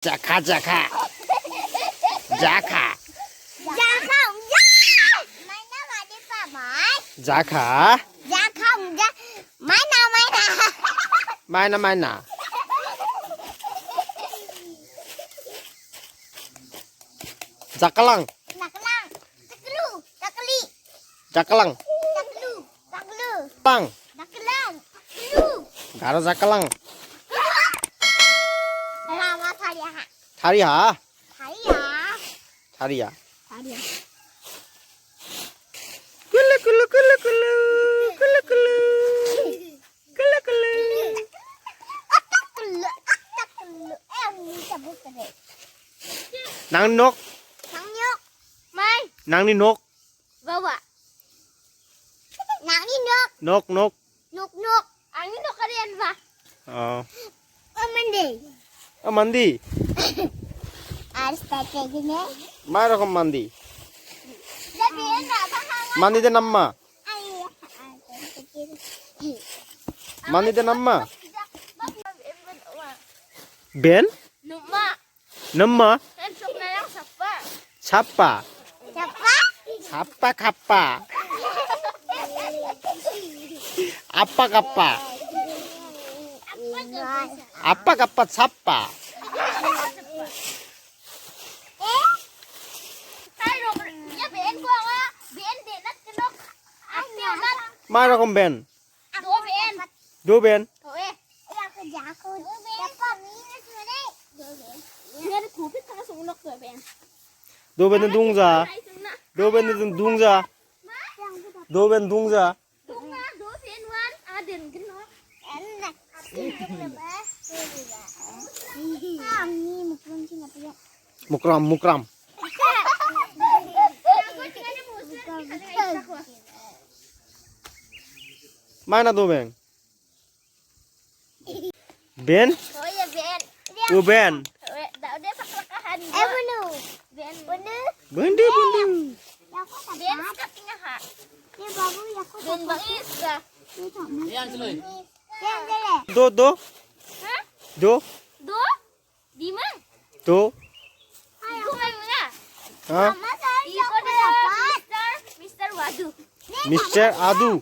자카 자카 자카 Dạ không dạ. Mày nói mà đi phà mỏi. 자카 Dạ không dạ. Mày nào. 마이나 마이나 자깔랑 Nạc lăng. Nạc lu. Nạc li. 자깔랑 Nạc lu. Nạc lu. 빵 Nạc lăng. Nạc lu. 가로 자깔랑 Lama thầy à. 다리야 Thầy à. 다리야 Thầy à. 꿀루꿀루꿀루꿀루 꿀루꿀루 꿀루꿀루 Tắc lự. Em đi chả bút cái này. 낭록 Thằng nhóc. Mày. 낭리녹 Vâng ạ. Nặng đi nước. 녹녹 Nước nước. Anh đi nước cái đèn vào. 어 Mình đi. 만디 Hasta que llegue. 마이라건 만디 Ra biển là thằng hàng. 만디데 남마 Ai. 만디데 남마 벤 Numa. 넘마 Em chụp này đang sập á. 차빠 Sập á. 차빠 가빠 아빠 가빠 아빠 가빠 차빠 Thay rồi, nhá biển quang á. Biển thì đất cái nước. Ăn tiêu đất. 마이라건 벤 Đố biển. 노벤 Thôi em. Em cái giá con. Em con ní nó cười đấy. Đố biển. Nghe nó thú biết thằng súng nó cười biển. 노벤은 동자 노벤은 동자 노벤 동자 Đúng á, đố biển luôn. À đừng cái nó. Em này. Ni một con chim là biển. 무크람 무크람 마이나 노벤 벤 Thôi giờ biển. 우벤 Đảo đế phát là hành. Em bunu. Biển bunu. 뭔데 뭔데 Biển cắt nha hả? Biển bằng ít ra. 너너 Hả? 너 Đố. Đi mừng. 너 Đố mày mừng à? 어 Đi có đi Mr. Wadu. 미스터 아두